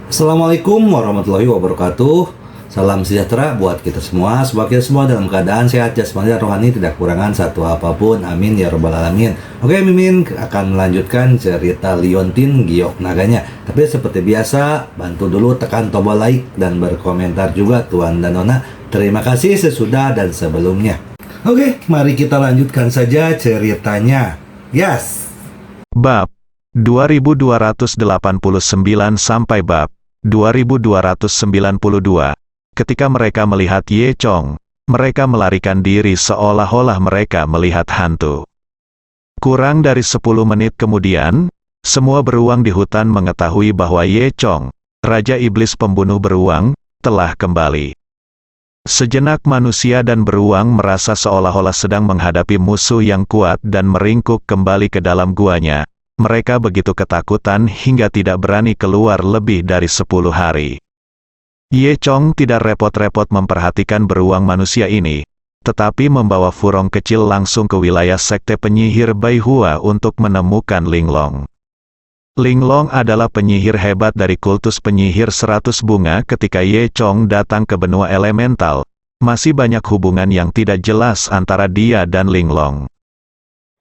Assalamualaikum warahmatullahi wabarakatuh. Salam sejahtera buat kita semua. Semoga kita semua dalam keadaan sehat jasmani dan rohani, tidak kekurangan satu apapun. Amin ya robbal alamin. Oke, Mimin akan melanjutkan cerita Liontin Giok Naganya. Tapi seperti biasa, bantu dulu tekan tombol like dan berkomentar juga Tuan dan Nona. Terima kasih sesudah dan sebelumnya. Oke, mari kita lanjutkan saja ceritanya. Yes. Bab 2289 sampai bab 2292. Ketika mereka melihat Ye Chong, mereka melarikan diri seolah-olah mereka melihat hantu. Kurang dari 10 menit kemudian, semua beruang di hutan mengetahui bahwa Ye Chong, Raja Iblis Pembunuh Beruang, telah kembali. Sejenak manusia dan beruang merasa seolah-olah sedang menghadapi musuh yang kuat dan meringkuk kembali ke dalam guanya. Mereka begitu ketakutan hingga tidak berani keluar lebih dari 10 hari. Ye Chong tidak repot-repot memperhatikan beruang manusia ini, tetapi membawa Furong kecil langsung ke wilayah sekte penyihir Bai Hua untuk menemukan Linglong. Linglong adalah penyihir hebat dari kultus penyihir 100 bunga. Ketika Ye Chong datang ke benua elemental, masih banyak hubungan yang tidak jelas antara dia dan Linglong.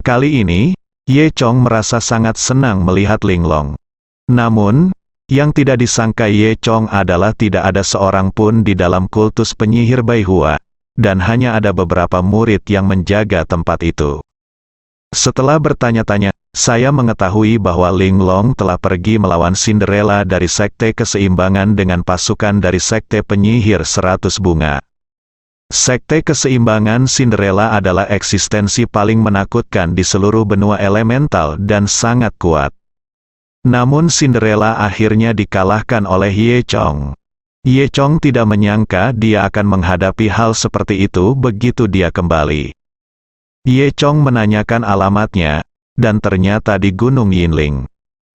Kali ini, Ye Chong merasa sangat senang melihat Linglong. Namun, yang tidak disangka Ye Chong adalah tidak ada seorang pun di dalam kultus penyihir Bai Hua, dan hanya ada beberapa murid yang menjaga tempat itu. Setelah bertanya-tanya, saya mengetahui bahwa Linglong telah pergi melawan Cinderella dari Sekte Keseimbangan dengan pasukan dari Sekte Penyihir 100 Bunga. Sekte Keseimbangan Cinderella adalah eksistensi paling menakutkan di seluruh benua elemental dan sangat kuat. Namun Cinderella akhirnya dikalahkan oleh Ye Chong. Ye Chong tidak menyangka dia akan menghadapi hal seperti itu begitu dia kembali. Ye Chong menanyakan alamatnya, dan ternyata di Gunung Yinling.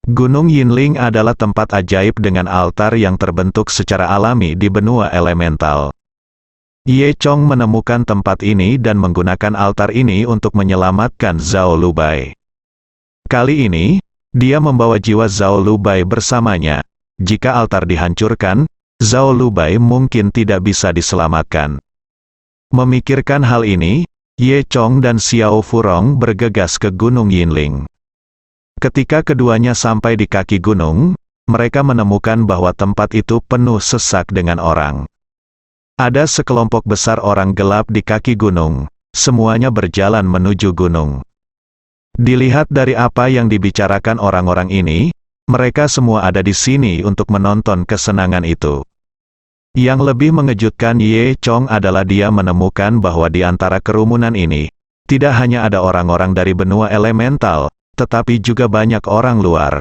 Gunung Yinling adalah tempat ajaib dengan altar yang terbentuk secara alami di benua elemental. Ye Chong menemukan tempat ini dan menggunakan altar ini untuk menyelamatkan Zhao Lubai. Kali ini, dia membawa jiwa Zhao Lubai bersamanya. Jika altar dihancurkan, Zhao Lubai mungkin tidak bisa diselamatkan. Memikirkan hal ini, Ye Chong dan Xiao Furong bergegas ke Gunung Yinling. Ketika keduanya sampai di kaki gunung, mereka menemukan bahwa tempat itu penuh sesak dengan orang. Ada sekelompok besar orang gelap di kaki gunung, semuanya berjalan menuju gunung. Dilihat dari apa yang dibicarakan orang-orang ini, mereka semua ada di sini untuk menonton kesenangan itu. Yang lebih mengejutkan Ye Chong adalah dia menemukan bahwa di antara kerumunan ini, tidak hanya ada orang-orang dari benua elemental, tetapi juga banyak orang luar.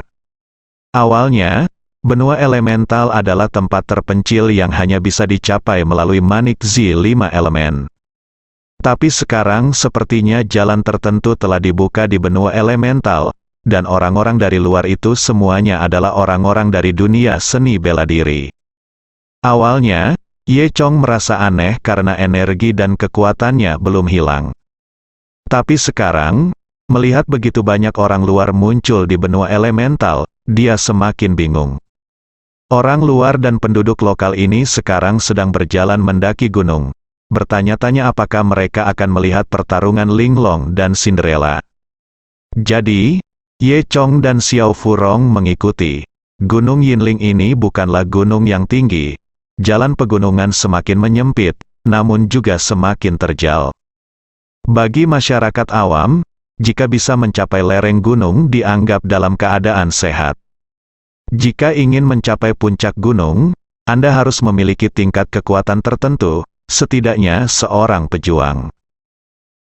Awalnya, benua elemental adalah tempat terpencil yang hanya bisa dicapai melalui manik Zi 5 elemen. Tapi sekarang sepertinya jalan tertentu telah dibuka di benua elemental, dan orang-orang dari luar itu semuanya adalah orang-orang dari dunia seni bela diri. Awalnya, Ye Chong merasa aneh karena energi dan kekuatannya belum hilang. Tapi sekarang, melihat begitu banyak orang luar muncul di benua elemental, dia semakin bingung. Orang luar dan penduduk lokal ini sekarang sedang berjalan mendaki gunung. Bertanya-tanya apakah mereka akan melihat pertarungan Linglong dan Cinderella. Jadi, Ye Chong dan Xiao Furong mengikuti. Gunung Yinling ini bukanlah gunung yang tinggi. Jalan pegunungan semakin menyempit, namun juga semakin terjal. Bagi masyarakat awam, jika bisa mencapai lereng gunung dianggap dalam keadaan sehat. Jika ingin mencapai puncak gunung, Anda harus memiliki tingkat kekuatan tertentu, setidaknya seorang pejuang.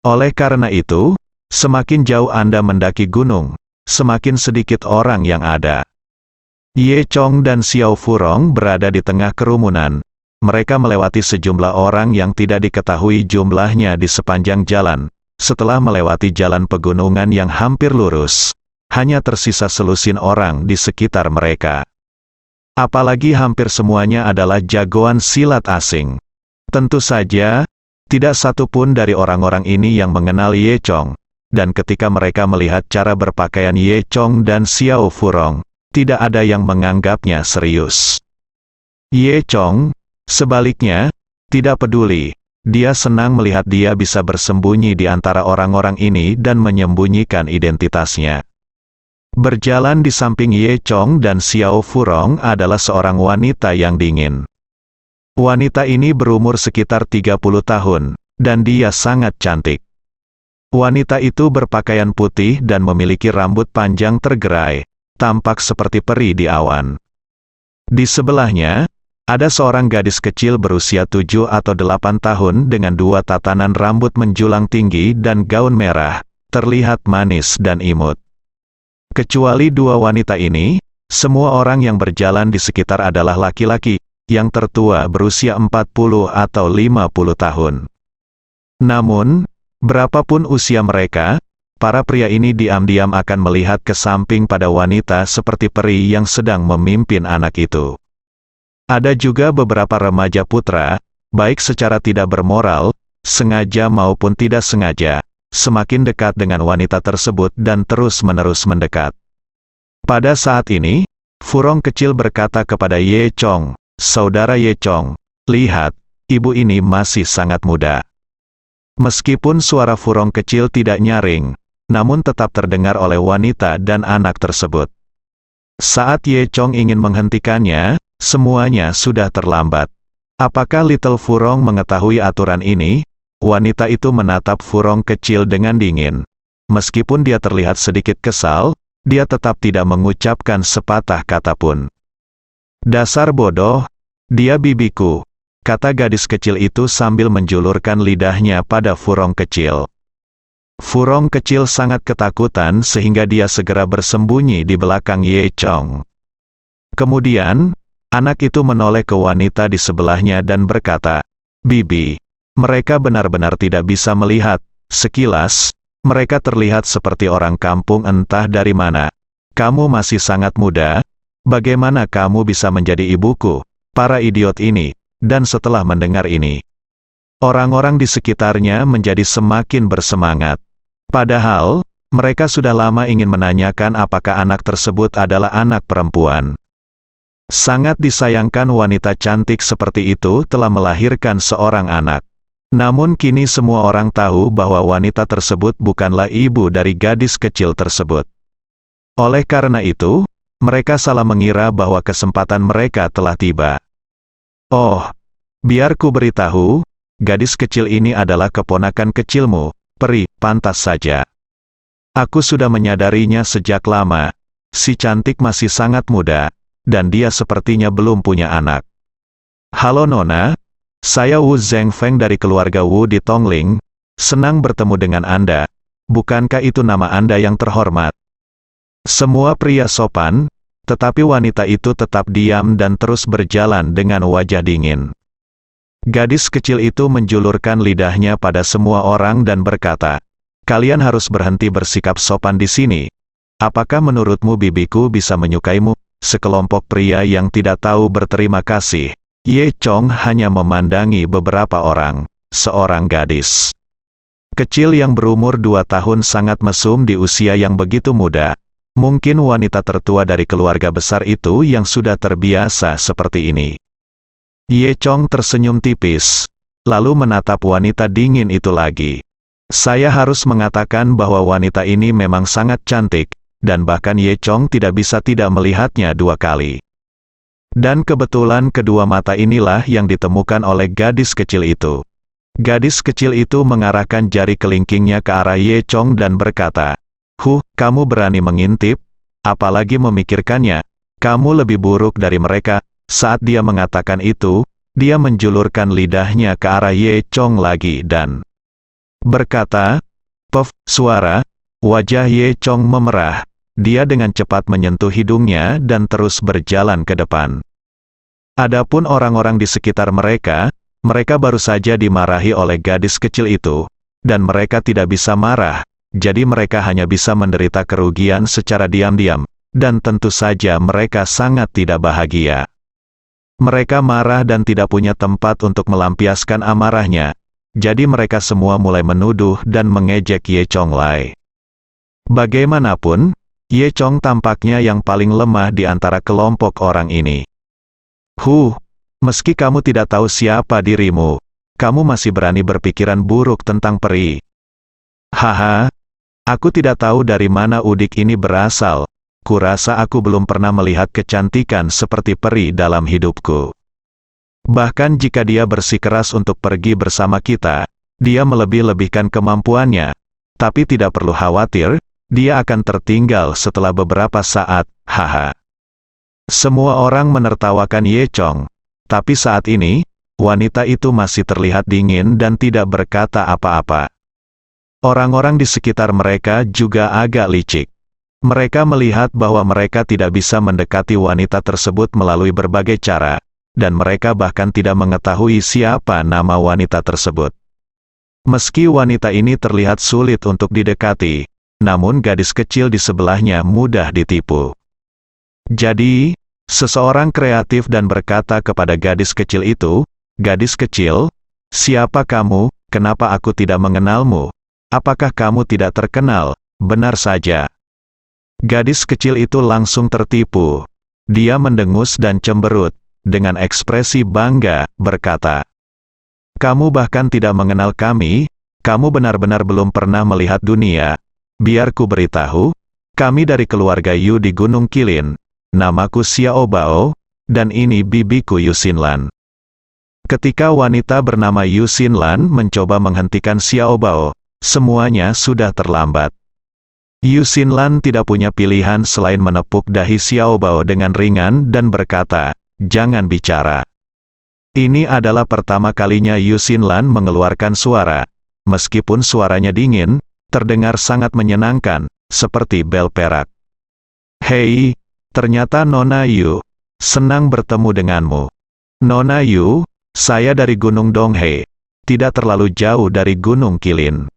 Oleh karena itu, semakin jauh Anda mendaki gunung, semakin sedikit orang yang ada. Ye Chong dan Xiao Furong berada di tengah kerumunan. Mereka melewati sejumlah orang yang tidak diketahui jumlahnya di sepanjang jalan. Setelah melewati jalan pegunungan yang hampir lurus, hanya tersisa selusin orang di sekitar mereka. Apalagi hampir semuanya adalah jagoan silat asing. Tentu saja, tidak satu pun dari orang-orang ini yang mengenal Ye Chong, dan ketika mereka melihat cara berpakaian Ye Chong dan Xiao Furong, tidak ada yang menganggapnya serius. Ye Chong, sebaliknya, tidak peduli. Dia senang melihat dia bisa bersembunyi di antara orang-orang ini dan menyembunyikan identitasnya. Berjalan di samping Ye Chong dan Xiao Furong adalah seorang wanita yang dingin. Wanita ini berumur sekitar 30 tahun, dan dia sangat cantik. Wanita itu berpakaian putih dan memiliki rambut panjang tergerai, tampak seperti peri di awan. Di sebelahnya, ada seorang gadis kecil berusia 7 atau 8 tahun dengan 2 tatanan rambut menjulang tinggi dan gaun merah, terlihat manis dan imut. Kecuali dua wanita ini, semua orang yang berjalan di sekitar adalah laki-laki, yang tertua berusia 40 atau 50 tahun. Namun, berapapun usia mereka, para pria ini diam-diam akan melihat ke samping pada wanita seperti peri yang sedang memimpin anak itu. Ada juga beberapa remaja putra, baik secara tidak bermoral, sengaja maupun tidak sengaja, semakin dekat dengan wanita tersebut dan terus-menerus mendekat. Pada saat ini, Furong kecil berkata kepada Ye Chong, "Saudara Ye Chong, lihat, ibu ini masih sangat muda." Meskipun suara Furong kecil tidak nyaring, namun tetap terdengar oleh wanita dan anak tersebut. Saat Ye Chong ingin menghentikannya, semuanya sudah terlambat. Apakah Little Furong mengetahui aturan ini? Wanita itu menatap Furong kecil dengan dingin. Meskipun dia terlihat sedikit kesal, dia tetap tidak mengucapkan sepatah kata pun. "Dasar bodoh, dia bibiku," kata gadis kecil itu sambil menjulurkan lidahnya pada Furong kecil. Furong kecil sangat ketakutan sehingga dia segera bersembunyi di belakang Ye Chong. Kemudian, anak itu menoleh ke wanita di sebelahnya dan berkata, "Bibi, mereka benar-benar tidak bisa melihat. Sekilas, mereka terlihat seperti orang kampung entah dari mana. Kamu masih sangat muda. Bagaimana kamu bisa menjadi ibuku?" Para idiot ini. Dan setelah mendengar ini, orang-orang di sekitarnya menjadi semakin bersemangat. Padahal, mereka sudah lama ingin menanyakan apakah anak tersebut adalah anak perempuan. Sangat disayangkan wanita cantik seperti itu telah melahirkan seorang anak. Namun kini semua orang tahu bahwa wanita tersebut bukanlah ibu dari gadis kecil tersebut. Oleh karena itu, mereka salah mengira bahwa kesempatan mereka telah tiba. "Oh, biar ku beritahu, gadis kecil ini adalah keponakan kecilmu, peri, pantas saja. Aku sudah menyadarinya sejak lama. Si cantik masih sangat muda, dan dia sepertinya belum punya anak." "Halo Nona, saya Wu Zhengfeng dari keluarga Wu di Tongling. Senang bertemu dengan Anda. Bukankah itu nama Anda yang terhormat?" Semua pria sopan, tetapi wanita itu tetap diam dan terus berjalan dengan wajah dingin. Gadis kecil itu menjulurkan lidahnya pada semua orang dan berkata, "Kalian harus berhenti bersikap sopan di sini. Apakah menurutmu bibiku bisa menyukaimu?" Sekelompok pria yang tidak tahu berterima kasih. Ye Chong hanya memandangi beberapa orang. Seorang gadis kecil yang berumur 2 tahun sangat mesum di usia yang begitu muda. Mungkin wanita tertua dari keluarga besar itu yang sudah terbiasa seperti ini. Ye Chong tersenyum tipis, lalu menatap wanita dingin itu lagi. "Saya harus mengatakan bahwa wanita ini memang sangat cantik, dan bahkan Ye Chong tidak bisa tidak melihatnya 2 kali. Dan kebetulan kedua mata inilah yang ditemukan oleh gadis kecil itu." Gadis kecil itu mengarahkan jari kelingkingnya ke arah Ye Chong dan berkata, Kamu berani mengintip? Apalagi memikirkannya? Kamu lebih buruk dari mereka." Saat dia mengatakan itu, dia menjulurkan lidahnya ke arah Ye Chong lagi dan berkata, "Puff!" Suara, wajah Ye Chong memerah. Dia dengan cepat menyentuh hidungnya dan terus berjalan ke depan. Adapun orang-orang di sekitar mereka baru saja dimarahi oleh gadis kecil itu, dan mereka tidak bisa marah. Jadi mereka hanya bisa menderita kerugian secara diam-diam, dan tentu saja mereka sangat tidak bahagia. Mereka marah dan tidak punya tempat untuk melampiaskan amarahnya, jadi mereka semua mulai menuduh dan mengejek Ye Chong Lai. Bagaimanapun, Ye Chong tampaknya yang paling lemah di antara kelompok orang ini. Meski kamu tidak tahu siapa dirimu, kamu masih berani berpikiran buruk tentang peri. Haha, aku tidak tahu dari mana udik ini berasal. Kurasa aku belum pernah melihat kecantikan seperti peri dalam hidupku. Bahkan jika dia bersikeras untuk pergi bersama kita, dia melebih-lebihkan kemampuannya. Tapi tidak perlu khawatir, dia akan tertinggal setelah beberapa saat, haha. Semua orang menertawakan Ye Chong. Tapi saat ini, wanita itu masih terlihat dingin dan tidak berkata apa-apa. Orang-orang di sekitar mereka juga agak licik. Mereka melihat bahwa mereka tidak bisa mendekati wanita tersebut melalui berbagai cara, dan mereka bahkan tidak mengetahui siapa nama wanita tersebut. Meski wanita ini terlihat sulit untuk didekati, namun gadis kecil di sebelahnya mudah ditipu. Jadi, seseorang kreatif dan berkata kepada gadis kecil itu, "Gadis kecil, siapa kamu? Kenapa aku tidak mengenalmu? Apakah kamu tidak terkenal?" Benar saja. Gadis kecil itu langsung tertipu. Dia mendengus dan cemberut, dengan ekspresi bangga, berkata, "Kamu bahkan tidak mengenal kami, kamu benar-benar belum pernah melihat dunia. Biar ku beritahu, kami dari keluarga Yu di Gunung Qilin. Namaku Xiao Bao, dan ini bibiku Yu Xinlan." Ketika wanita bernama Yu Xinlan mencoba menghentikan Xiao Bao, semuanya sudah terlambat. Yu Xinlan tidak punya pilihan selain menepuk dahi Xiao Bao dengan ringan dan berkata, "Jangan bicara." Ini adalah pertama kalinya Yu Xinlan mengeluarkan suara. Meskipun suaranya dingin, terdengar sangat menyenangkan, seperti bel perak. "Hei, ternyata Nona Yu. Senang bertemu denganmu. Nona Yu, saya dari Gunung Donghe. Tidak terlalu jauh dari Gunung Qilin.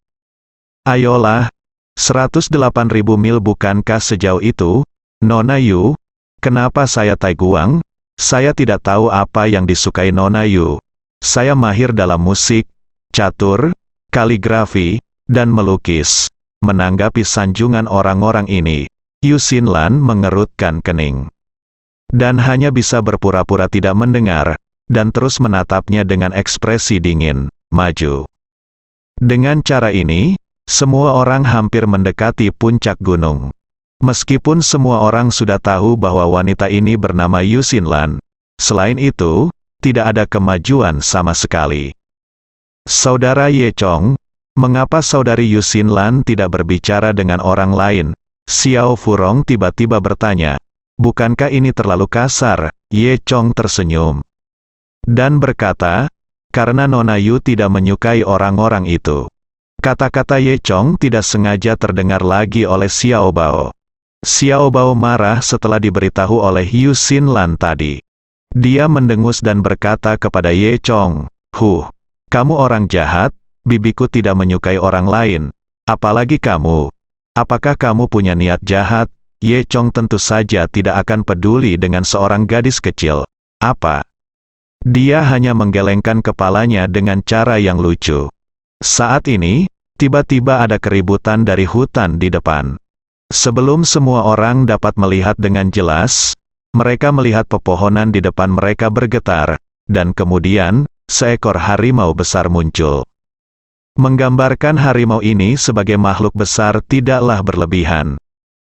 Ayolah, 108.000 mil bukankah sejauh itu? Nona Yu, kenapa saya Tai Guang? Saya tidak tahu apa yang disukai Nona Yu. Saya mahir dalam musik, catur, kaligrafi, dan melukis." Menanggapi sanjungan orang-orang ini, Yu Xinlan mengerutkan kening. Dan hanya bisa berpura-pura tidak mendengar, dan terus menatapnya dengan ekspresi dingin, maju. Dengan cara ini, semua orang hampir mendekati puncak gunung. Meskipun semua orang sudah tahu bahwa wanita ini bernama Yu Xinlan, selain itu, tidak ada kemajuan sama sekali. "Saudara Ye Chong, mengapa saudari Yu Xinlan tidak berbicara dengan orang lain?" Xiao Furong tiba-tiba bertanya. "Bukankah ini terlalu kasar?" Ye Chong tersenyum dan berkata, "Karena Nona Yu tidak menyukai orang-orang itu." Kata-kata Ye Chong tidak sengaja terdengar lagi oleh Xiao Bao. Xiao Bao marah setelah diberitahu oleh Yu Xinlan tadi. Dia mendengus dan berkata kepada Ye Chong, kamu orang jahat, bibiku tidak menyukai orang lain. Apalagi kamu. Apakah kamu punya niat jahat?" Ye Chong tentu saja tidak akan peduli dengan seorang gadis kecil. Apa? Dia hanya menggelengkan kepalanya dengan cara yang lucu. Saat ini, tiba-tiba ada keributan dari hutan di depan. Sebelum semua orang dapat melihat dengan jelas, mereka melihat pepohonan di depan mereka bergetar, dan kemudian, seekor harimau besar muncul. Menggambarkan harimau ini sebagai makhluk besar tidaklah berlebihan.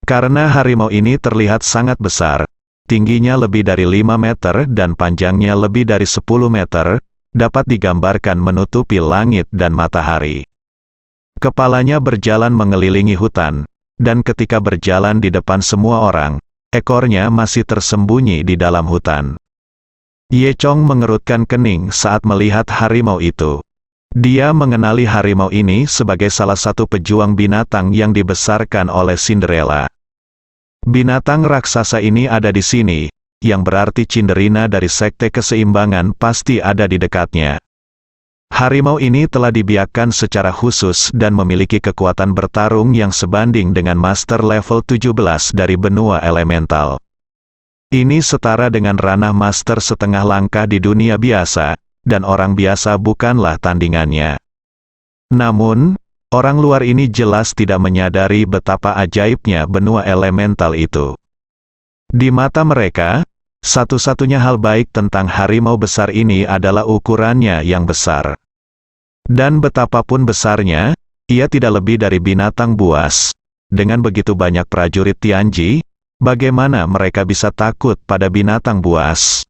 Karena harimau ini terlihat sangat besar, tingginya lebih dari 5 meter dan panjangnya lebih dari 10 meter, dapat digambarkan menutupi langit dan matahari. Kepalanya berjalan mengelilingi hutan, dan ketika berjalan di depan semua orang, ekornya masih tersembunyi di dalam hutan. Ye Chong mengerutkan kening saat melihat harimau itu. Dia mengenali harimau ini sebagai salah satu pejuang binatang yang dibesarkan oleh Cinderella. Binatang raksasa ini ada di sini, yang berarti Cinderina dari Sekte Keseimbangan pasti ada di dekatnya. Harimau ini telah dibiakkan secara khusus dan memiliki kekuatan bertarung yang sebanding dengan Master level 17 dari benua elemental. Ini setara dengan ranah Master setengah langkah di dunia biasa, dan orang biasa bukanlah tandingannya. Namun, orang luar ini jelas tidak menyadari betapa ajaibnya benua elemental itu. Di mata mereka, Satu-satunya hal baik tentang harimau besar ini adalah ukurannya yang besar. Dan betapapun besarnya, ia tidak lebih dari binatang buas. Dengan begitu banyak prajurit Tianji, bagaimana mereka bisa takut pada binatang buas?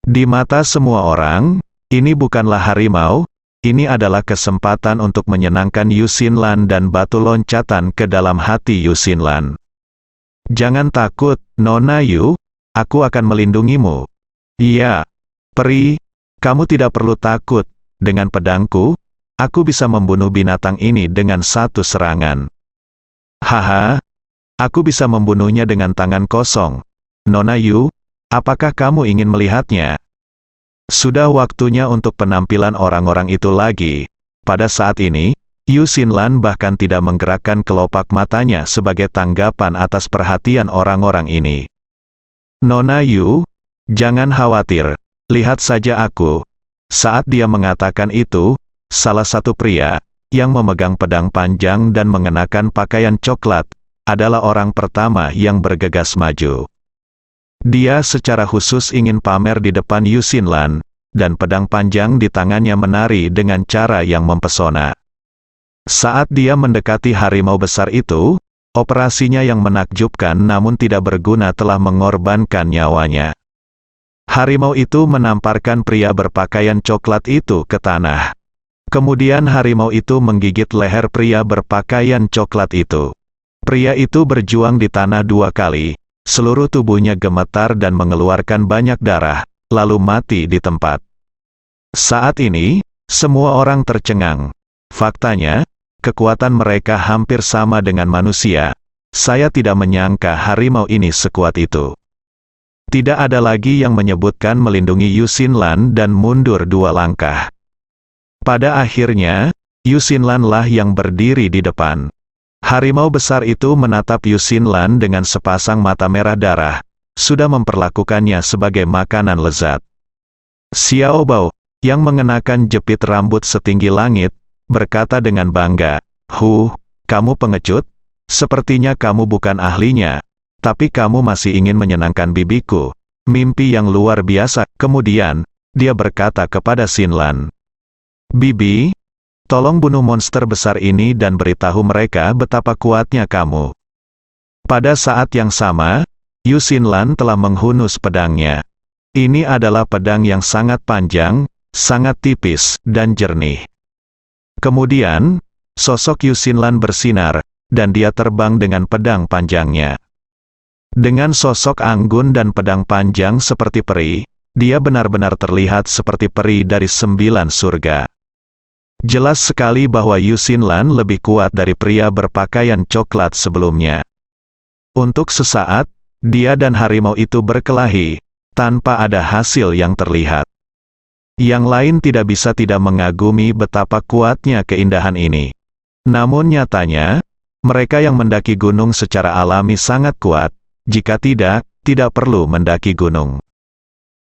Di mata semua orang, ini bukanlah harimau, ini adalah kesempatan untuk menyenangkan Yu Xinlan dan batu loncatan ke dalam hati Yu Xinlan. Jangan takut, Nona Yu, aku akan melindungimu. Iya, peri, kamu tidak perlu takut, dengan pedangku, aku bisa membunuh binatang ini dengan satu serangan. Haha, aku bisa membunuhnya dengan tangan kosong. Nona Yu, apakah kamu ingin melihatnya? Sudah waktunya untuk penampilan orang-orang itu lagi. Pada saat ini, Yu Xinlan bahkan tidak menggerakkan kelopak matanya sebagai tanggapan atas perhatian orang-orang ini. Nona Yu, jangan khawatir, lihat saja aku. Saat dia mengatakan itu, salah satu pria, yang memegang pedang panjang dan mengenakan pakaian coklat, adalah orang pertama yang bergegas maju. Dia secara khusus ingin pamer di depan Yu Xinlan, dan pedang panjang di tangannya menari dengan cara yang mempesona. Saat dia mendekati harimau besar itu, operasinya yang menakjubkan namun tidak berguna telah mengorbankan nyawanya. Harimau itu menamparkan pria berpakaian coklat itu ke tanah. Kemudian harimau itu menggigit leher pria berpakaian coklat itu. Pria itu berjuang di tanah 2 kali, seluruh tubuhnya gemetar dan mengeluarkan banyak darah, lalu mati di tempat. Saat ini, semua orang tercengang. Faktanya, kekuatan mereka hampir sama dengan manusia. Saya tidak menyangka harimau ini sekuat itu. Tidak ada lagi yang menyebutkan melindungi Yu Xinlan dan mundur 2 langkah. Pada akhirnya, Yu Xinlan lah yang berdiri di depan. Harimau besar itu menatap Yu Xinlan dengan sepasang mata merah darah, sudah memperlakukannya sebagai makanan lezat. Xiao Bao, yang mengenakan jepit rambut setinggi langit, berkata dengan bangga, kamu pengecut? Sepertinya kamu bukan ahlinya, tapi kamu masih ingin menyenangkan bibiku. Mimpi yang luar biasa." Kemudian, dia berkata kepada Xinlan, "Bibi, tolong bunuh monster besar ini dan beritahu mereka betapa kuatnya kamu." Pada saat yang sama, Yu Xinlan telah menghunus pedangnya. Ini adalah pedang yang sangat panjang, sangat tipis, dan jernih. Kemudian, sosok Yu Xinlan bersinar, dan dia terbang dengan pedang panjangnya. Dengan sosok anggun dan pedang panjang seperti peri, dia benar-benar terlihat seperti peri dari 9 surga. Jelas sekali bahwa Yu Xinlan lebih kuat dari pria berpakaian coklat sebelumnya. Untuk sesaat, dia dan harimau itu berkelahi, tanpa ada hasil yang terlihat. Yang lain tidak bisa tidak mengagumi betapa kuatnya keindahan ini. Namun nyatanya, mereka yang mendaki gunung secara alami sangat kuat, jika tidak perlu mendaki gunung.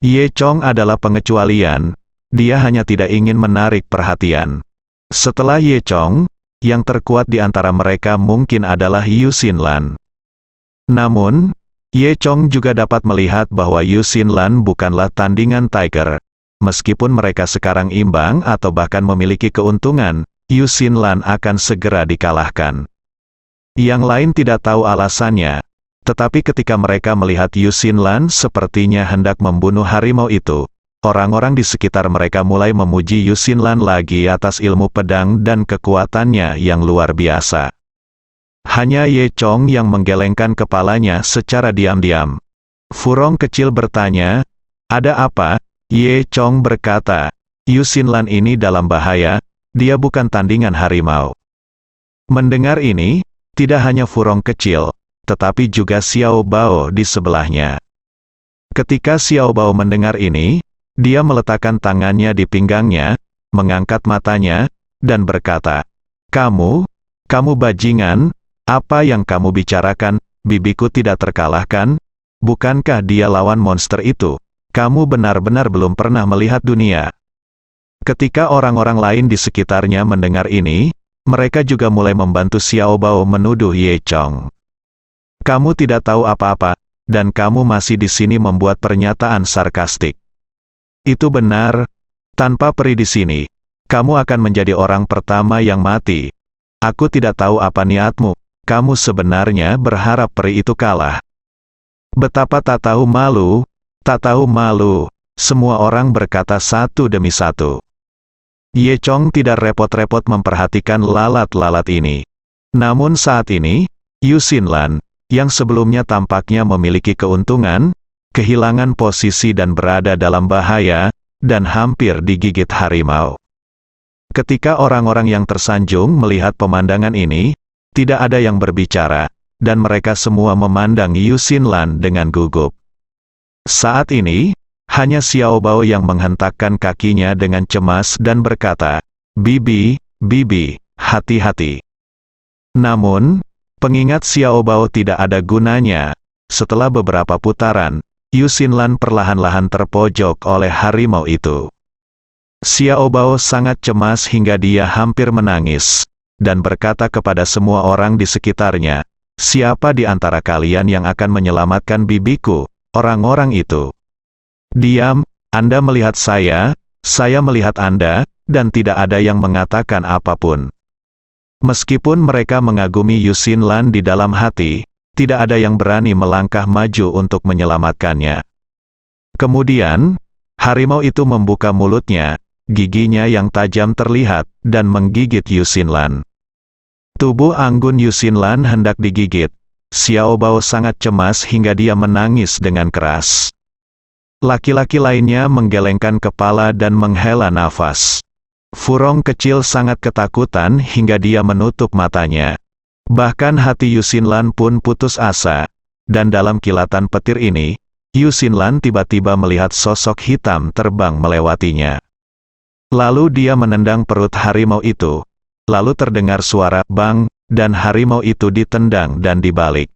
Ye Chong adalah pengecualian, dia hanya tidak ingin menarik perhatian. Setelah Ye Chong, yang terkuat di antara mereka mungkin adalah Yu Xinlan. Namun, Ye Chong juga dapat melihat bahwa Yu Xinlan bukanlah tandingan Tiger. Meskipun mereka sekarang imbang atau bahkan memiliki keuntungan, Yu Xinlan akan segera dikalahkan. Yang lain tidak tahu alasannya, tetapi ketika mereka melihat Yu Xinlan sepertinya hendak membunuh harimau itu, orang-orang di sekitar mereka mulai memuji Yu Xinlan lagi atas ilmu pedang dan kekuatannya yang luar biasa. Hanya Ye Chong yang menggelengkan kepalanya secara diam-diam. Furong kecil bertanya, "Ada apa?" Ye Chong berkata, "Yu Xinlan ini dalam bahaya, dia bukan tandingan harimau." Mendengar ini, tidak hanya Furong kecil, tetapi juga Xiao Bao di sebelahnya. Ketika Xiao Bao mendengar ini, dia meletakkan tangannya di pinggangnya, mengangkat matanya, dan berkata, Kamu bajingan, apa yang kamu bicarakan, bibiku tidak terkalahkan? Bukankah dia lawan monster itu? Kamu benar-benar belum pernah melihat dunia." Ketika orang-orang lain di sekitarnya mendengar ini, mereka juga mulai membantu Xiao Bao menuduh Ye Chong. "Kamu tidak tahu apa-apa, dan kamu masih di sini membuat pernyataan sarkastik. Itu benar, tanpa peri di sini, kamu akan menjadi orang pertama yang mati. Aku tidak tahu apa niatmu, kamu sebenarnya berharap peri itu kalah. Betapa tak tahu malu, tak tahu malu, semua orang berkata satu demi satu. Ye Chong tidak repot-repot memperhatikan lalat-lalat ini. Namun saat ini, Yu Xinlan, yang sebelumnya tampaknya memiliki keuntungan, kehilangan posisi dan berada dalam bahaya, dan hampir digigit harimau. Ketika orang-orang yang tersanjung melihat pemandangan ini, tidak ada yang berbicara, dan mereka semua memandang Yu Xinlan dengan gugup. Saat ini, hanya Xiao Bao yang menghentakkan kakinya dengan cemas dan berkata, "Bibi, Bibi, hati-hati." Namun, pengingat Xiao Bao tidak ada gunanya. Setelah beberapa putaran, Yu Xinlan perlahan-lahan terpojok oleh harimau itu. Xiao Bao sangat cemas hingga dia hampir menangis, dan berkata kepada semua orang di sekitarnya, "Siapa di antara kalian yang akan menyelamatkan bibiku?" Orang-orang itu, "Diam, Anda melihat saya melihat Anda," dan tidak ada yang mengatakan apapun. Meskipun mereka mengagumi Yu Xinlan di dalam hati, tidak ada yang berani melangkah maju untuk menyelamatkannya. Kemudian, harimau itu membuka mulutnya, giginya yang tajam terlihat, dan menggigit Yu Xinlan. Tubuh anggun Yu Xinlan hendak digigit. Xiao Bao sangat cemas hingga dia menangis dengan keras. Laki-laki lainnya menggelengkan kepala dan menghela nafas. Furong kecil sangat ketakutan hingga dia menutup matanya. Bahkan hati Yu Xinlan pun putus asa, dan dalam kilatan petir ini, Yu Xinlan tiba-tiba melihat sosok hitam terbang melewatinya. Lalu dia menendang perut harimau itu. Lalu terdengar suara bang, dan harimau itu ditendang dan dibalik.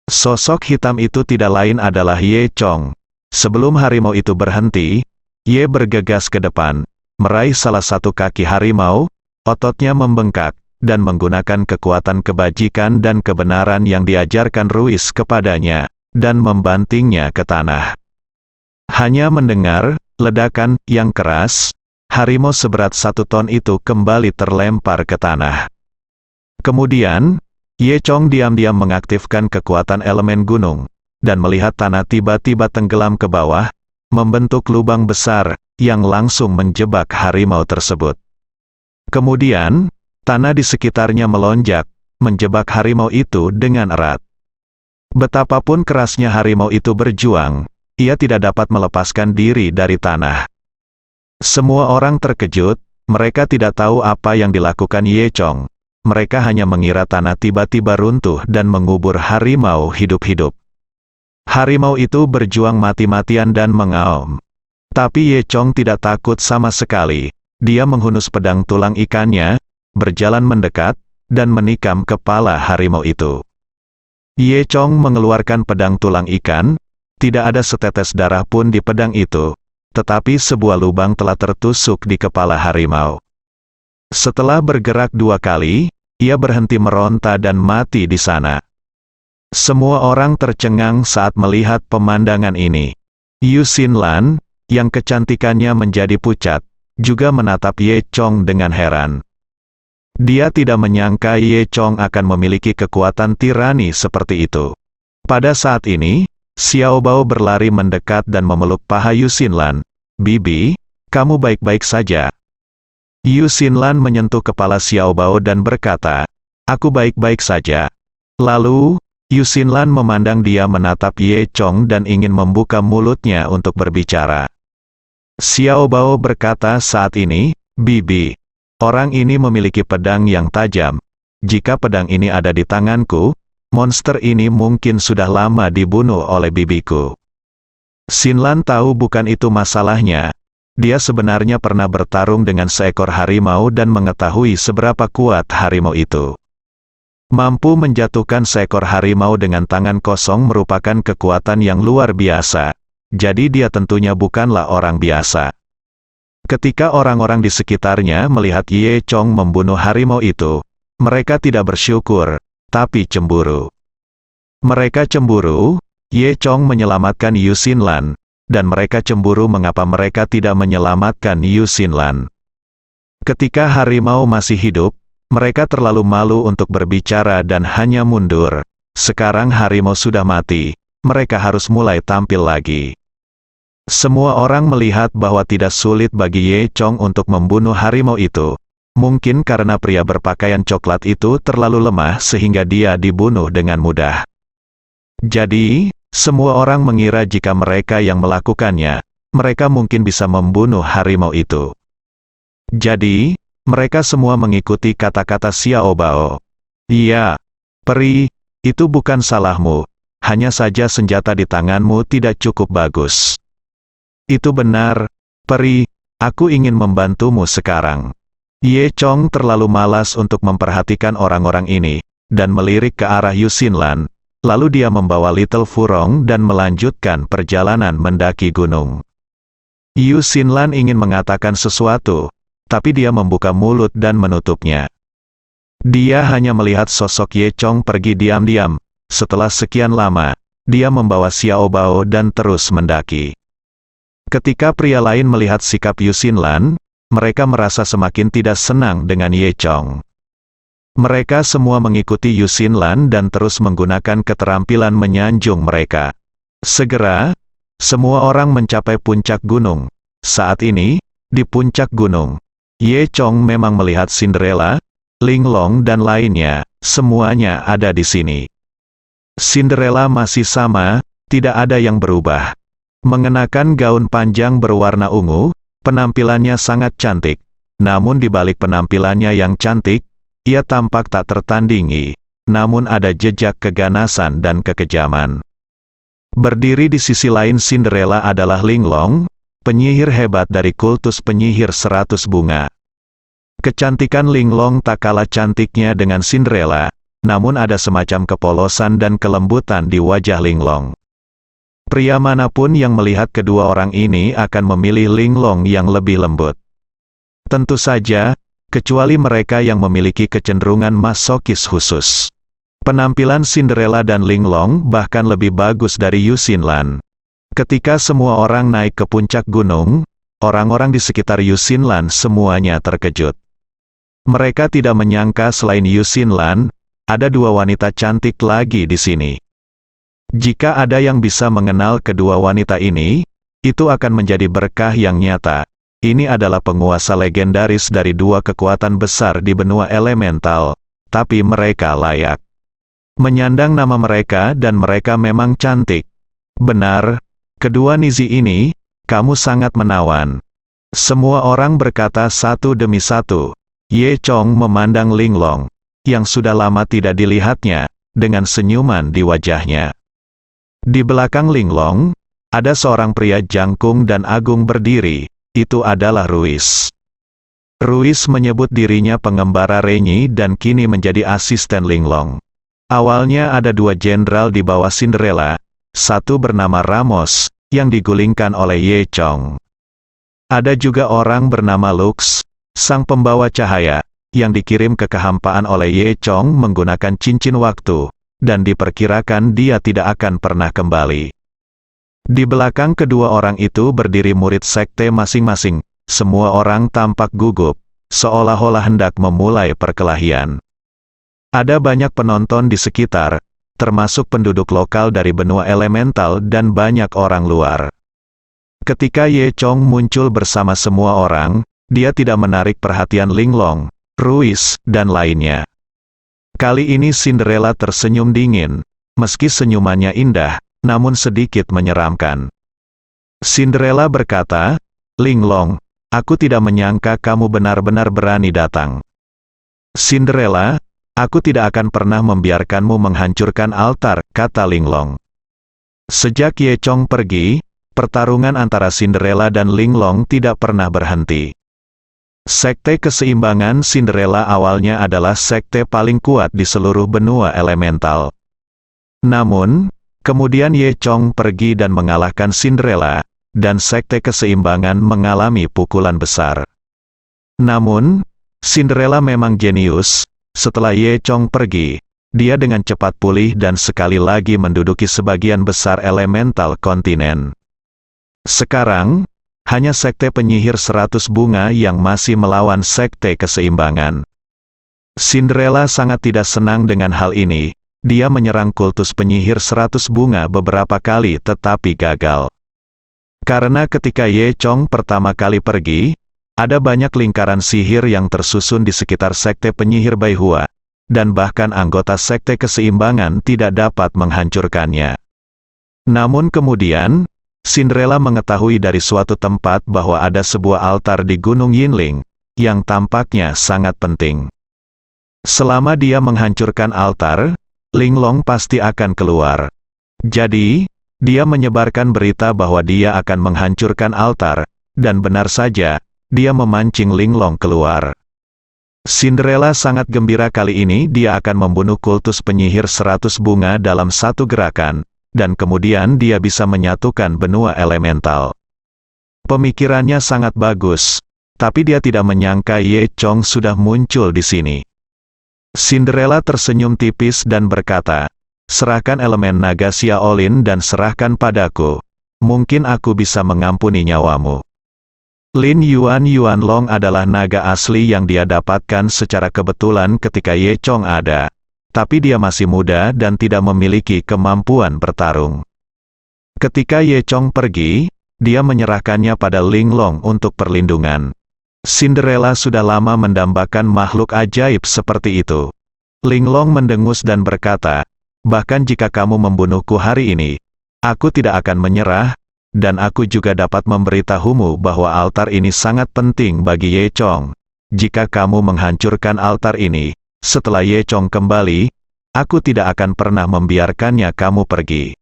Sosok hitam itu tidak lain adalah Ye Chong. Sebelum harimau itu berhenti, Ye bergegas ke depan, meraih salah satu kaki harimau, ototnya membengkak, dan menggunakan kekuatan kebajikan dan kebenaran yang diajarkan Ruis kepadanya, dan membantingnya ke tanah. Hanya mendengar ledakan yang keras, harimau seberat 1 ton itu kembali terlempar ke tanah. Kemudian, Ye Chong diam-diam mengaktifkan kekuatan elemen gunung, dan melihat tanah tiba-tiba tenggelam ke bawah, membentuk lubang besar, yang langsung menjebak harimau tersebut. Kemudian, tanah di sekitarnya melonjak, menjebak harimau itu dengan erat. Betapapun kerasnya harimau itu berjuang, ia tidak dapat melepaskan diri dari tanah. Semua orang terkejut, mereka tidak tahu apa yang dilakukan Ye Chong. Mereka hanya mengira tanah tiba-tiba runtuh dan mengubur harimau hidup-hidup. Harimau itu berjuang mati-matian dan mengaum. Tapi Ye Chong tidak takut sama sekali. Dia menghunus pedang tulang ikannya, berjalan mendekat, dan menikam kepala harimau itu. Ye Chong mengeluarkan pedang tulang ikan, tidak ada setetes darah pun di pedang itu, tetapi sebuah lubang telah tertusuk di kepala harimau. Setelah bergerak 2 kali, ia berhenti meronta dan mati di sana. Semua orang tercengang saat melihat pemandangan ini. Yu Xinlan, yang kecantikannya menjadi pucat, juga menatap Ye Chong dengan heran. Dia tidak menyangka Ye Chong akan memiliki kekuatan tirani seperti itu. Pada saat ini, Xiao Bao berlari mendekat dan memeluk paha Yu Xinlan. "Bibi, kamu baik-baik saja?" Yu Xinlan menyentuh kepala Xiao Bao dan berkata, "Aku baik-baik saja." Lalu, Yu Xinlan memandang dia menatap Ye Chong dan ingin membuka mulutnya untuk berbicara. Xiao Bao berkata saat ini, "Bibi, orang ini memiliki pedang yang tajam. Jika pedang ini ada di tanganku, monster ini mungkin sudah lama dibunuh oleh bibiku." Xinlan tahu bukan itu masalahnya. Dia sebenarnya pernah bertarung dengan seekor harimau dan mengetahui seberapa kuat harimau itu. Mampu menjatuhkan seekor harimau dengan tangan kosong merupakan kekuatan yang luar biasa. Jadi dia tentunya bukanlah orang biasa. Ketika orang-orang di sekitarnya melihat Ye Chong membunuh harimau itu, mereka tidak bersyukur, tapi cemburu. Mereka cemburu, Ye Chong menyelamatkan Yu Xinlan, dan mereka cemburu mengapa mereka tidak menyelamatkan Yu Xinlan. Ketika harimau masih hidup, mereka terlalu malu untuk berbicara dan hanya mundur. Sekarang harimau sudah mati, mereka harus mulai tampil lagi. Semua orang melihat bahwa tidak sulit bagi Ye Chong untuk membunuh harimau itu. Mungkin karena pria berpakaian coklat itu terlalu lemah sehingga dia dibunuh dengan mudah. Jadi, semua orang mengira jika mereka yang melakukannya, mereka mungkin bisa membunuh harimau itu. Jadi, mereka semua mengikuti kata-kata Xiao Bao. Iya, peri, itu bukan salahmu, hanya saja senjata di tanganmu tidak cukup bagus. Itu benar, peri, aku ingin membantumu sekarang. Ye Chong terlalu malas untuk memperhatikan orang-orang ini, dan melirik ke arah Yu Xinlan, lalu dia membawa Little Furong dan melanjutkan perjalanan mendaki gunung. Yu Xinlan ingin mengatakan sesuatu, tapi dia membuka mulut dan menutupnya. Dia hanya melihat sosok Ye Chong pergi diam-diam. Setelah sekian lama, dia membawa Xiao Bao dan terus mendaki. Ketika pria lain melihat sikap Yu Xinlan, mereka merasa semakin tidak senang dengan Ye Chong. Mereka semua mengikuti Yu Xinlan dan terus menggunakan keterampilan menyanjung mereka. Segera, semua orang mencapai puncak gunung. Saat ini, di puncak gunung, Ye Chong memang melihat Cinderella, Linglong dan lainnya, semuanya ada di sini. Cinderella masih sama, tidak ada yang berubah. Mengenakan gaun panjang berwarna ungu, penampilannya sangat cantik. Namun di balik penampilannya yang cantik, ia tampak tak tertandingi, namun ada jejak keganasan dan kekejaman. Berdiri di sisi lain Cinderella adalah Linglong, penyihir hebat dari kultus penyihir 100 bunga. Kecantikan Linglong tak kalah cantiknya dengan Cinderella, namun ada semacam kepolosan dan kelembutan di wajah Linglong. Pria manapun yang melihat kedua orang ini akan memilih Linglong yang lebih lembut. Tentu saja, kecuali mereka yang memiliki kecenderungan masokis khusus. Penampilan Cinderella dan Linglong bahkan lebih bagus dari Yu Xinlan. Ketika semua orang naik ke puncak gunung, orang-orang di sekitar Yu Xinlan semuanya terkejut. Mereka tidak menyangka selain Yu Xinlan, ada dua wanita cantik lagi di sini. Jika ada yang bisa mengenal kedua wanita ini, itu akan menjadi berkah yang nyata. Ini adalah penguasa legendaris dari dua kekuatan besar di benua elemental, tapi mereka layak menyandang nama mereka dan mereka memang cantik. Benar, kedua Nizi ini, kamu sangat menawan. Semua orang berkata satu demi satu. Ye Chong memandang Linglong, yang sudah lama tidak dilihatnya, dengan senyuman di wajahnya. Di belakang Linglong, ada seorang pria jangkung dan agung berdiri, itu adalah Ruiz. Ruiz menyebut dirinya pengembara Renyi dan kini menjadi asisten Linglong. Awalnya ada dua jenderal di bawah Cinderella, satu bernama Ramos, yang digulingkan oleh Ye Chong. Ada juga orang bernama Lux, sang pembawa cahaya, yang dikirim ke kehampaan oleh Ye Chong menggunakan cincin waktu, dan diperkirakan dia tidak akan pernah kembali. Di belakang kedua orang itu berdiri murid sekte masing-masing, semua orang tampak gugup, seolah-olah hendak memulai perkelahian. Ada banyak penonton di sekitar, termasuk penduduk lokal dari benua elemental dan banyak orang luar. Ketika Ye Chong muncul bersama semua orang, dia tidak menarik perhatian Linglong, Ruiz, dan lainnya. Kali ini Cinderella tersenyum dingin, meski senyumannya indah, namun sedikit menyeramkan. Cinderella berkata, Linglong, aku tidak menyangka kamu benar-benar berani datang. Cinderella, aku tidak akan pernah membiarkanmu menghancurkan altar, kata Linglong. Sejak Ye Chong pergi, pertarungan antara Cinderella dan Linglong tidak pernah berhenti. Sekte keseimbangan Cinderella awalnya adalah sekte paling kuat di seluruh benua elemental. Namun, kemudian Ye Chong pergi dan mengalahkan Cinderella, dan sekte keseimbangan mengalami pukulan besar. Namun, Cinderella memang jenius. Setelah Ye Chong pergi, dia dengan cepat pulih dan sekali lagi menduduki sebagian besar elemental kontinen. Sekarang, hanya Sekte Penyihir 100 Bunga yang masih melawan Sekte Keseimbangan. Cinderella sangat tidak senang dengan hal ini. Dia menyerang kultus penyihir 100 bunga beberapa kali tetapi gagal. Karena ketika Ye Chong pertama kali pergi, ada banyak lingkaran sihir yang tersusun di sekitar Sekte Penyihir Baihua, dan bahkan anggota Sekte Keseimbangan tidak dapat menghancurkannya. Namun kemudian, Cinderella mengetahui dari suatu tempat bahwa ada sebuah altar di Gunung Yinling, yang tampaknya sangat penting. Selama dia menghancurkan altar, Linglong pasti akan keluar. Jadi, dia menyebarkan berita bahwa dia akan menghancurkan altar, dan benar saja, dia memancing Linglong keluar. Cinderella sangat gembira kali ini dia akan membunuh kultus penyihir 100 bunga dalam satu gerakan, dan kemudian dia bisa menyatukan benua elemental. Pemikirannya sangat bagus, tapi dia tidak menyangka Ye Chong sudah muncul di sini. Cinderella tersenyum tipis dan berkata, "Serahkan elemen naga Xiaolin dan serahkan padaku. Mungkin aku bisa mengampuni nyawamu." Lin Yuanlong adalah naga asli yang dia dapatkan secara kebetulan ketika Ye Chong ada. Tapi dia masih muda dan tidak memiliki kemampuan bertarung. Ketika Ye Chong pergi, dia menyerahkannya pada Linglong untuk perlindungan. Cinderella sudah lama mendambakan makhluk ajaib seperti itu. Linglong mendengus dan berkata, "Bahkan jika kamu membunuhku hari ini, aku tidak akan menyerah, dan aku juga dapat memberitahumu bahwa altar ini sangat penting bagi Ye Chong. Jika kamu menghancurkan altar ini, setelah Ye Chong kembali, aku tidak akan pernah membiarkannya kamu pergi."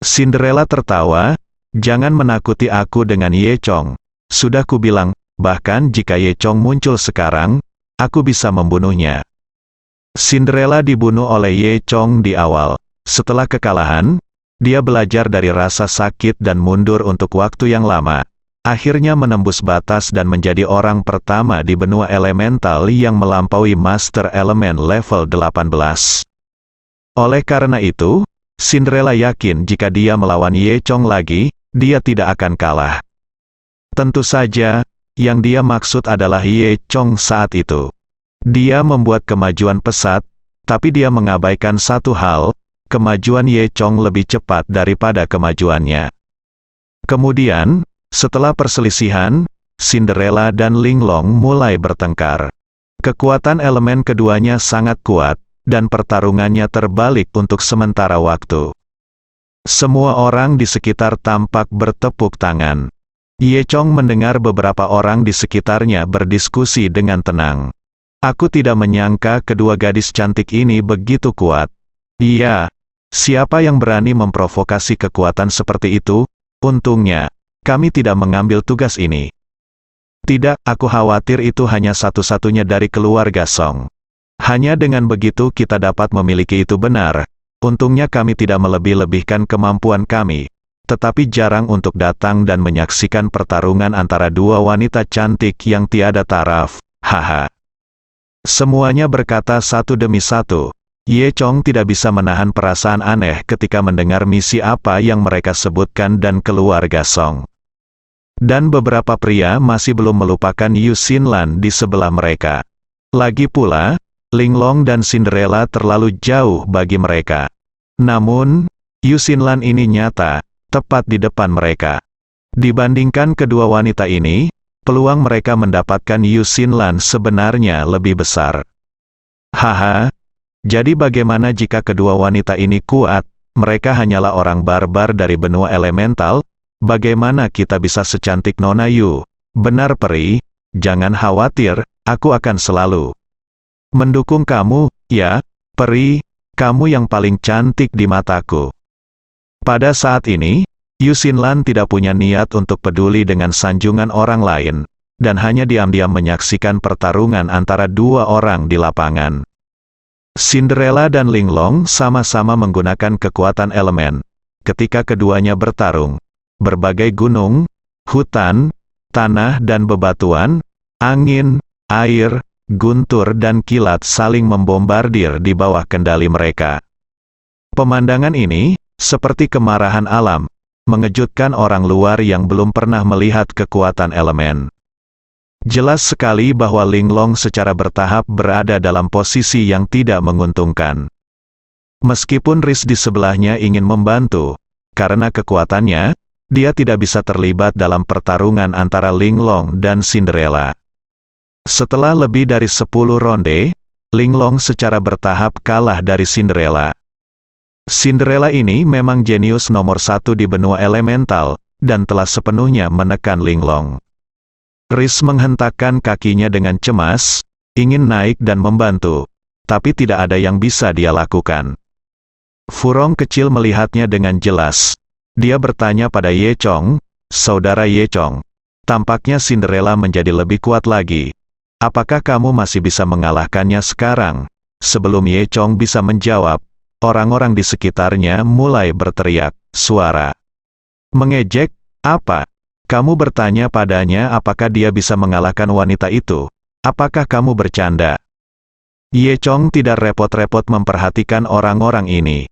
Cinderella tertawa, "Jangan menakuti aku dengan Ye Chong. Sudah kubilang, bahkan jika Ye Chong muncul sekarang, aku bisa membunuhnya." Cinderella dibunuh oleh Ye Chong di awal. Setelah kekalahan, dia belajar dari rasa sakit dan mundur untuk waktu yang lama. Akhirnya menembus batas dan menjadi orang pertama di benua elemental yang melampaui Master Elemen level 18. Oleh karena itu, Cinderella yakin jika dia melawan Ye Chong lagi, dia tidak akan kalah. Tentu saja, yang dia maksud adalah Ye Chong saat itu. Dia membuat kemajuan pesat, tapi dia mengabaikan satu hal, kemajuan Ye Chong lebih cepat daripada kemajuannya. Kemudian, setelah perselisihan, Cinderella dan Linglong mulai bertengkar. Kekuatan elemen keduanya sangat kuat, dan pertarungannya terbalik untuk sementara waktu. Semua orang di sekitar tampak bertepuk tangan. Ye Chong mendengar beberapa orang di sekitarnya berdiskusi dengan tenang. "Aku tidak menyangka kedua gadis cantik ini begitu kuat. Iya, siapa yang berani memprovokasi kekuatan seperti itu? Untungnya, kami tidak mengambil tugas ini." "Tidak, aku khawatir itu hanya satu-satunya dari keluarga Song. Hanya dengan begitu kita dapat memiliki itu benar. Untungnya kami tidak melebih-lebihkan kemampuan kami, tetapi jarang untuk datang dan menyaksikan pertarungan antara dua wanita cantik yang tiada taraf. Haha." Semuanya berkata satu demi satu. Ye Chong tidak bisa menahan perasaan aneh ketika mendengar misi apa yang mereka sebutkan dan keluarga Song. Dan beberapa pria masih belum melupakan Yu Xinlan di sebelah mereka. Lagi pula, Linglong dan Cinderella terlalu jauh bagi mereka. Namun, Yu Xinlan ini nyata, tepat di depan mereka. Dibandingkan kedua wanita ini, peluang mereka mendapatkan Yu Xinlan sebenarnya lebih besar. Haha, jadi bagaimana jika kedua wanita ini kuat? Mereka hanyalah orang barbar dari benua elemental. Bagaimana kita bisa secantik Nona Yu? Benar peri, jangan khawatir, aku akan selalu mendukung kamu, ya, peri, kamu yang paling cantik di mataku. Pada saat ini, Yu Xinlan tidak punya niat untuk peduli dengan sanjungan orang lain, dan hanya diam-diam menyaksikan pertarungan antara dua orang di lapangan. Cinderella dan Linglong sama-sama menggunakan kekuatan elemen. Ketika keduanya bertarung, berbagai gunung, hutan, tanah dan bebatuan, angin, air, guntur dan kilat saling membombardir di bawah kendali mereka. Pemandangan ini, seperti kemarahan alam, mengejutkan orang luar yang belum pernah melihat kekuatan elemen. Jelas sekali bahwa Linglong secara bertahap berada dalam posisi yang tidak menguntungkan. Meskipun Riz di sebelahnya ingin membantu, karena kekuatannya, dia tidak bisa terlibat dalam pertarungan antara Linglong dan Cinderella. Setelah lebih dari 10 ronde, Linglong secara bertahap kalah dari Cinderella. Cinderella ini memang jenius nomor 1 di benua elemental, dan telah sepenuhnya menekan Linglong. Riz menghentakkan kakinya dengan cemas, ingin naik dan membantu, tapi tidak ada yang bisa dia lakukan. Furong kecil melihatnya dengan jelas. Dia bertanya pada Ye Chong, "Saudara Ye Chong, tampaknya Cinderella menjadi lebih kuat lagi. Apakah kamu masih bisa mengalahkannya sekarang?" Sebelum Ye Chong bisa menjawab, orang-orang di sekitarnya mulai berteriak, "Suara mengejek, apa? Kamu bertanya padanya apakah dia bisa mengalahkan wanita itu? Apakah kamu bercanda?" Ye Chong tidak repot-repot memperhatikan orang-orang ini.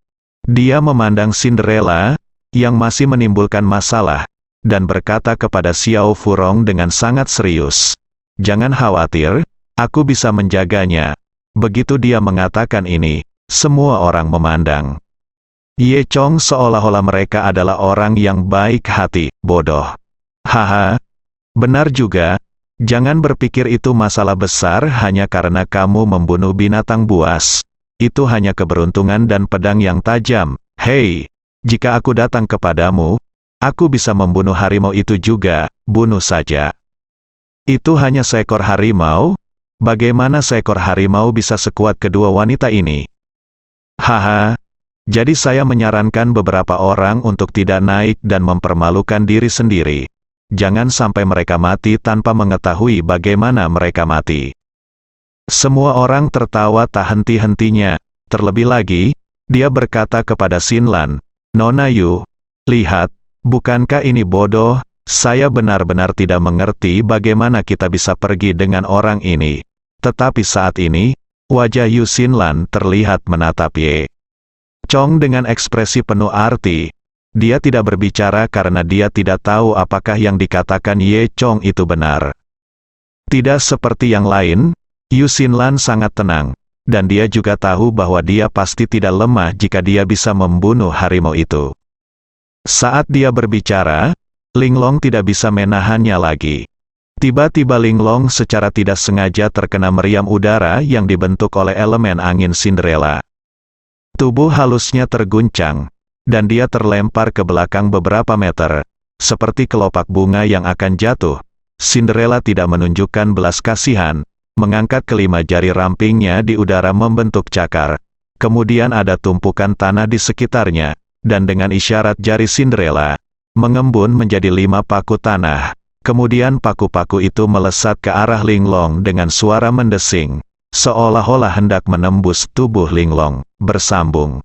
Dia memandang Cinderella, yang masih menimbulkan masalah, dan berkata kepada Xiao Furong dengan sangat serius, "Jangan khawatir, aku bisa menjaganya." Begitu dia mengatakan ini, semua orang memandang Ye Chong seolah-olah mereka adalah orang yang baik hati, bodoh. Haha, benar juga, jangan berpikir itu masalah besar hanya karena kamu membunuh binatang buas. Itu hanya keberuntungan dan pedang yang tajam. Hei, jika aku datang kepadamu, aku bisa membunuh harimau itu juga, bunuh saja. Itu hanya seekor harimau? Bagaimana seekor harimau bisa sekuat kedua wanita ini? Haha, jadi saya menyarankan beberapa orang untuk tidak naik dan mempermalukan diri sendiri. Jangan sampai mereka mati tanpa mengetahui bagaimana mereka mati. Semua orang tertawa tak henti-hentinya. Terlebih lagi, dia berkata kepada Xinlan, "Nona Yu, lihat, bukankah ini bodoh? Saya benar-benar tidak mengerti bagaimana kita bisa pergi dengan orang ini." Tetapi saat ini, wajah Yu Xinlan terlihat menatap Ye Chong dengan ekspresi penuh arti. Dia tidak berbicara karena dia tidak tahu apakah yang dikatakan Ye Chong itu benar. Tidak seperti yang lain, Yu Xinlan sangat tenang, dan dia juga tahu bahwa dia pasti tidak lemah jika dia bisa membunuh harimau itu. Saat dia berbicara, Linglong tidak bisa menahannya lagi. Tiba-tiba Linglong secara tidak sengaja terkena meriam udara yang dibentuk oleh elemen angin Cinderella. Tubuh halusnya terguncang, dan dia terlempar ke belakang beberapa meter, seperti kelopak bunga yang akan jatuh. Cinderella tidak menunjukkan belas kasihan, mengangkat kelima jari rampingnya di udara membentuk cakar. Kemudian ada tumpukan tanah di sekitarnya, dan dengan isyarat jari Cinderella, mengembun menjadi 5 paku tanah. Kemudian paku-paku itu melesat ke arah Linglong dengan suara mendesing, seolah-olah hendak menembus tubuh Linglong, bersambung.